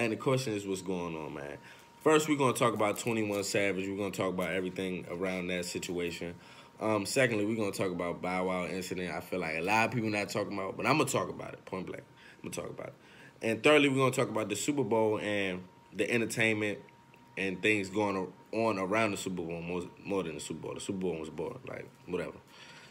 man, the question is what's going on, man. First, we're gonna talk about 21 Savage. We're gonna talk about everything around that situation. Secondly, we're gonna talk about Bow Wow incident. I feel like a lot of people not talking about, but I'm gonna talk about it point blank. I'm gonna talk about it. And thirdly, we're gonna talk about the Super Bowl and the entertainment and things going on around the Super Bowl more than the Super Bowl. The Super Bowl was boring, like whatever.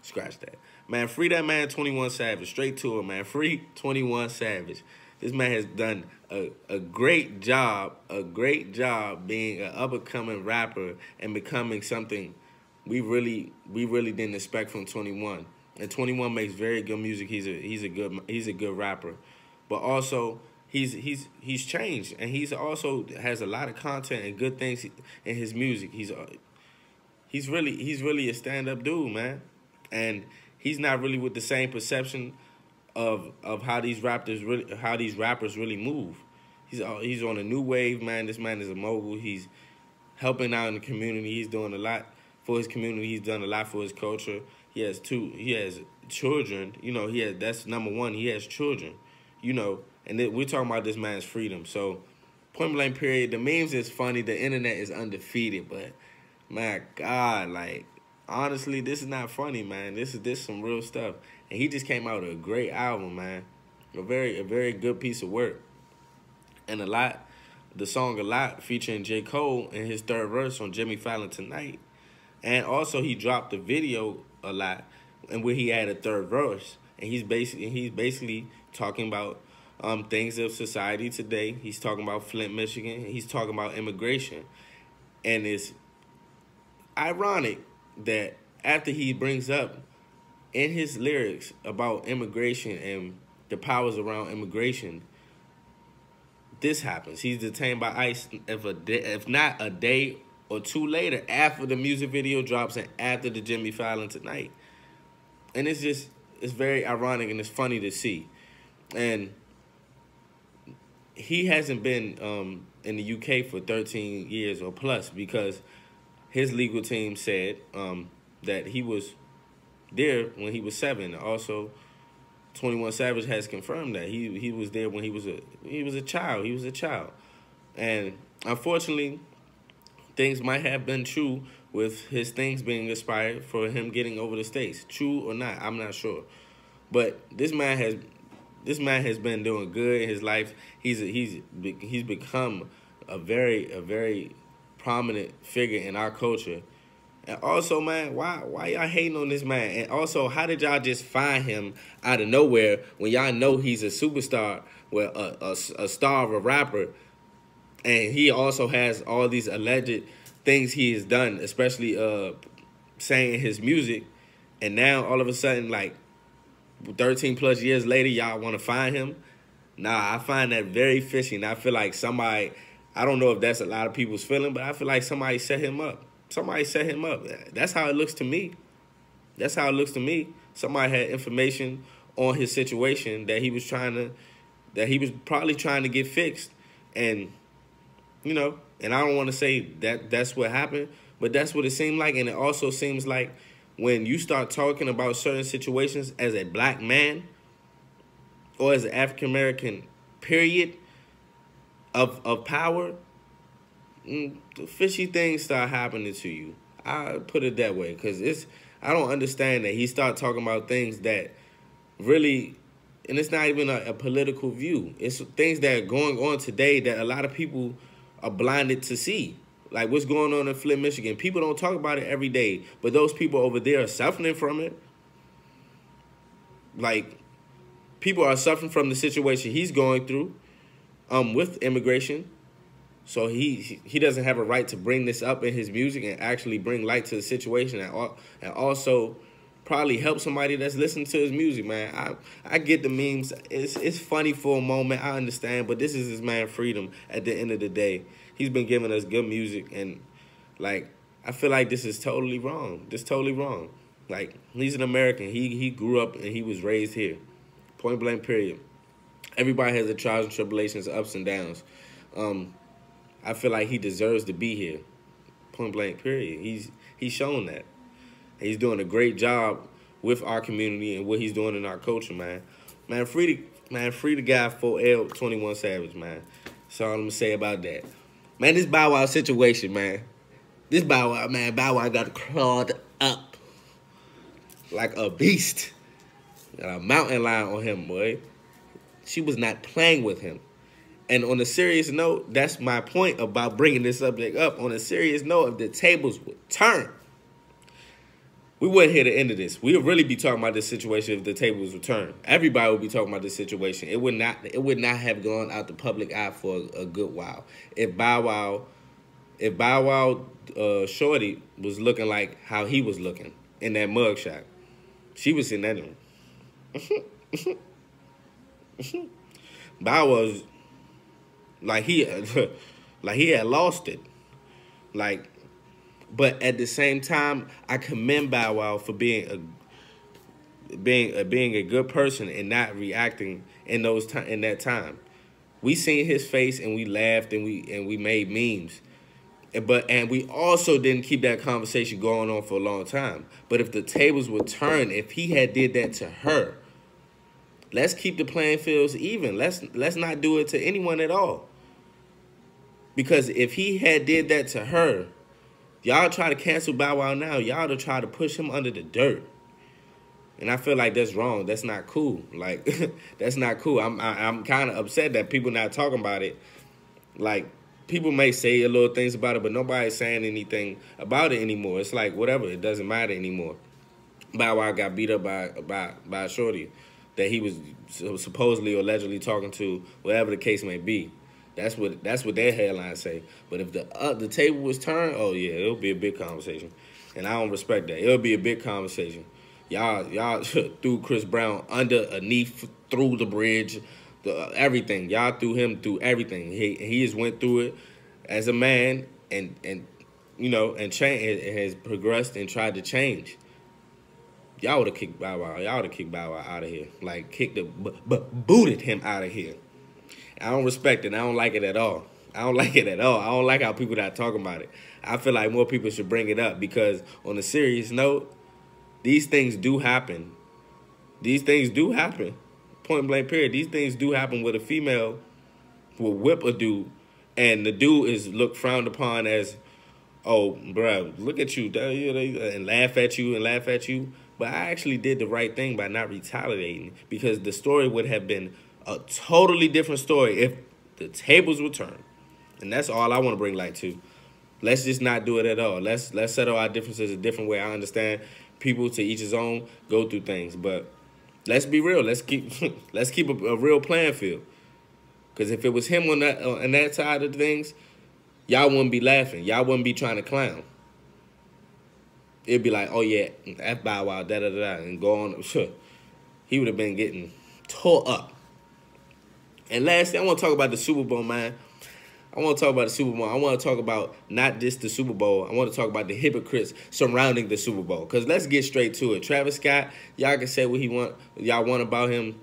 Scratch that. Man, free that man 21 Savage. Straight to it, man. Free 21 Savage. This man has done a great job being an up-and-coming rapper and becoming something we really didn't expect from 21. And 21 makes very good music. He's a good rapper. But also he's changed, and he's also has a lot of content and good things in his music. He's really a stand-up dude, man. And he's not really with the same perception of how these rappers really move. He's on a new wave, man. This man is a mogul. He's helping out in the community. He's doing a lot for his community. He's done a lot for his culture. He has children. You know, that's number one. He has children. You know, and we're talking about this man's freedom. So, point blank period. The memes is funny. The internet is undefeated, but my God, like, honestly, this is not funny, man. This is some real stuff. And he just came out with a great album, man. A very good piece of work. And the song A Lot featuring J. Cole in his third verse on Jimmy Fallon Tonight. And also he dropped the video A Lot, and where he had a third verse. And he's basically talking about things of society today. He's talking about Flint, Michigan. He's talking about immigration. And it's ironic that after he brings up in his lyrics about immigration and the powers around immigration, this happens. He's detained by ICE if not a day or two later after the music video drops and after the Jimmy Fallon Tonight. And it's very ironic and it's funny to see. And he hasn't been in the UK for 13 years or plus because his legal team said that he was there when he was 7. Also, 21 Savage has confirmed that he was there when he was a child. He was a child, and unfortunately, things might have been true with his things being expired for him getting over the States. True or not, I'm not sure, but this man has been doing good in his life. He's become a very prominent figure in our culture. And also, man, why y'all hating on this man? And also, how did y'all just find him out of nowhere when y'all know he's a superstar, well, a star of a rapper, and he also has all these alleged things he has done, especially saying his music, and now all of a sudden, like 13 plus years later, y'all want to find him? Nah, I find that very fishy, and I feel like somebody, I don't know if that's a lot of people's feeling, but I feel like somebody set him up. Somebody set him up. That's how it looks to me. That's how it looks to me. Somebody had information on his situation that he was probably trying to get fixed. And, you know, and I don't want to say that that's what happened, but that's what it seemed like. And it also seems like when you start talking about certain situations as a black man or as an African-American, period, of power, the fishy things start happening to you. I put it that way, because I don't understand that he started talking about things that really, and it's not even a political view. It's things that are going on today that a lot of people are blinded to see. Like what's going on in Flint, Michigan. People don't talk about it every day, but those people over there are suffering from it. Like, people are suffering from the situation he's going through with immigration. So he doesn't have a right to bring this up in his music and actually bring light to the situation and also probably help somebody that's listening to his music, man. I get the memes. It's funny for a moment. I understand, but this is his man freedom at the end of the day. He's been giving us good music, and, like, I feel like this is totally wrong. This is totally wrong. Like, he's an American. He grew up and he was raised here. Point blank, period. Everybody has their trials and tribulations, ups and downs. I feel like he deserves to be here. Point blank, period. He's shown that. He's doing a great job with our community and what he's doing in our culture, man. Man, free the guy 4L 21 Savage, man. That's all I'm gonna say about that. Man, this Bow Wow situation, man. This Bow Wow, man, Bow Wow got clawed up like a beast. Got a mountain lion on him, boy. She was not playing with him. And on a serious note, that's my point about bringing this subject up. On a serious note, if the tables would turn, we wouldn't hear the end of this. We would really be talking about this situation if the tables would turn. Everybody would be talking about this situation. It would not have gone out the public eye for a good while. If Bow Wow Shorty was looking like how he was looking in that mugshot, she was in that room. Bow was like he had lost it. But at the same time, I commend Bow Wow for being a good person and not reacting in that time. We seen his face and we laughed and we made memes. And we also didn't keep that conversation going on for a long time. But if the tables would turn, if he had did that to her, let's keep the playing fields even. Let's not do it to anyone at all. Because if he had did that to her, y'all try to cancel Bow Wow now, y'all to try to push him under the dirt. And I feel like that's wrong. That's not cool. Like, that's not cool. I'm kind of upset that people not talking about it. Like, people may say a little things about it, but nobody's saying anything about it anymore. It's like, whatever. It doesn't matter anymore. Bow Wow got beat up by a shorty that he was supposedly or allegedly talking to, whatever the case may be. That's what their headlines say. But if the table was turned, oh yeah, it'll be a big conversation, and I don't respect that. It'll be a big conversation. Y'all threw Chris Brown underneath, through the bridge, everything. Y'all threw him through everything. He just went through it as a man, and you know, and has progressed and tried to change. Y'all would have kicked Bow Wow. Y'all would have kicked Bow Wow out of here. Like, booted him out of here. I don't respect it. I don't like it at all. I don't like it at all. I don't like how people not talking about it. I feel like more people should bring it up because on a serious note, these things do happen. These things do happen. Point blank period. These things do happen with a female will whip a dude and the dude is looked frowned upon as, oh, bro, look at you, and laugh at you. But I actually did the right thing by not retaliating because the story would have been a totally different story if the tables were turned. And that's all I want to bring light to. Let's just not do it at all. Let's settle our differences a different way. I understand people to each his own go through things, but let's be real. Let's keep a real playing field. Because if it was him on that side of things, y'all wouldn't be laughing. Y'all wouldn't be trying to clown. It'd be like, oh yeah, F Bow Wow, da-da-da-da, and go on. He would have been getting tore up. And lastly, I want to talk about the Super Bowl, man. I want to talk about the Super Bowl. I want to talk about not just the Super Bowl. I want to talk about the hypocrites surrounding the Super Bowl. Because let's get straight to it. Travis Scott, y'all can say what y'all want about him.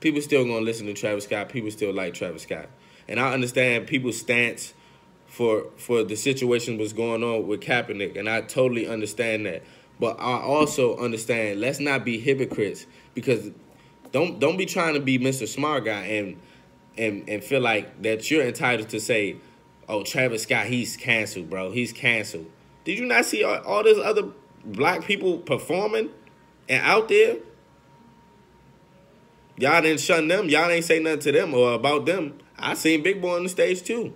People still going to listen to Travis Scott. People still like Travis Scott. And I understand people's stance for the situation was going on with Kaepernick. And I totally understand that. But I also understand, let's not be hypocrites. Because don't be trying to be Mr. Smart Guy and feel like that you're entitled to say, oh, Travis Scott, he's canceled, bro. He's canceled. Did you not see all those other black people performing and out there? Y'all didn't shun them. Y'all ain't say nothing to them or about them. I seen Big Boy on the stage, too.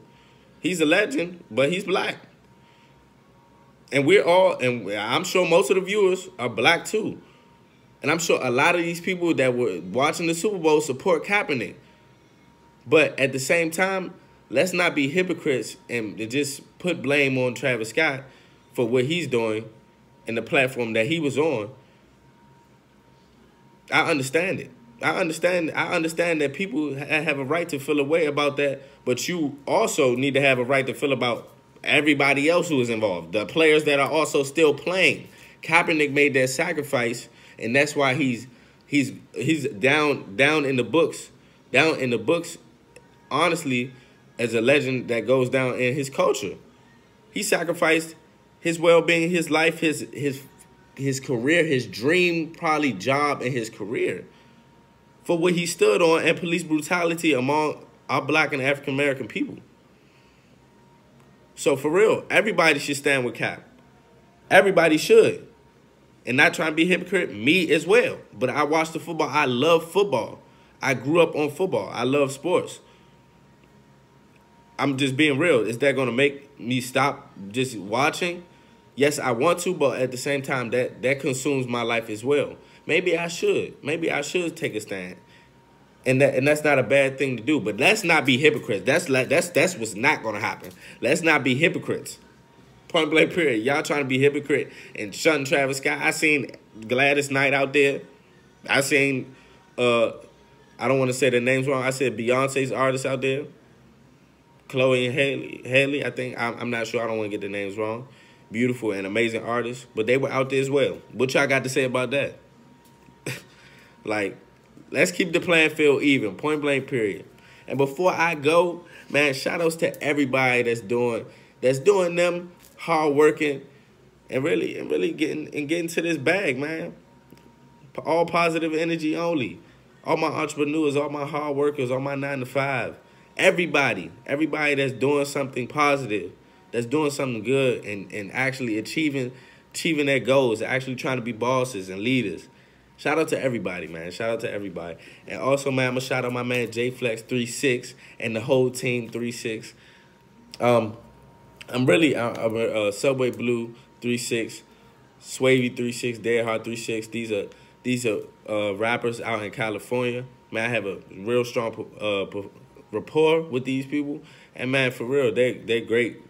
He's a legend, but he's black. And I'm sure most of the viewers are black, too. And I'm sure a lot of these people that were watching the Super Bowl support Kaepernick. But at the same time, let's not be hypocrites and just put blame on Travis Scott for what he's doing and the platform that he was on. I understand it. I understand that people have a right to feel a way about that, but you also need to have a right to feel about everybody else who is involved, the players that are also still playing. Kaepernick made that sacrifice. And that's why he's down in the books. Down in the books, honestly, as a legend that goes down in his culture. He sacrificed his well-being, his life, his career, his dream probably job and his career for what he stood on and police brutality among our Black and African American people. So for real, everybody should stand with Cap. Everybody should. And not trying to be a hypocrite, me as well. But I watch the football. I love football. I grew up on football. I love sports. I'm just being real. Is that going to make me stop just watching? Yes, I want to, but at the same time, that consumes my life as well. Maybe I should. Maybe I should take a stand. And that's not a bad thing to do. But let's not be hypocrites. That's what's not going to happen. Let's not be hypocrites. Point blank period. Y'all trying to be hypocrite and shunting Travis Scott. I seen Gladys Knight out there. I seen, I don't want to say the names wrong. I said Beyonce's artists out there. Chloe and Haley, I think. I'm not sure. I don't want to get the names wrong. Beautiful and amazing artists. But they were out there as well. What y'all got to say about that? Like, let's keep the playing field even. Point blank period. And before I go, man, shout outs to everybody that's doing them hard working and really getting to this bag, man. All positive energy only. All my entrepreneurs, all my hard workers, all my 9 to 5. Everybody that's doing something positive, that's doing something good and actually achieving their goals, actually trying to be bosses and leaders. Shout out to everybody, man. Shout out to everybody. And also, man, I'm going to shout out my man JFlex36 and the whole team 36. I'm Subway Blue 36, Swavy 36, Dead Hard 36. These are rappers out in California. Man, I have a real strong rapport with these people. And, man, for real, they're great.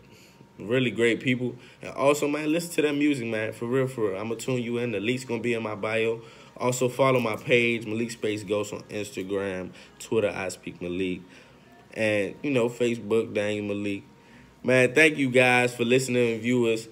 Really great people. And also, man, listen to their music, man. For real, for real. I'm going to tune you in. The link's going to be in my bio. Also, follow my page, Malik_Ghost on Instagram, Twitter, I Speak Malik. And, Facebook, Daniel Malik. Man, thank you guys for listening, viewers.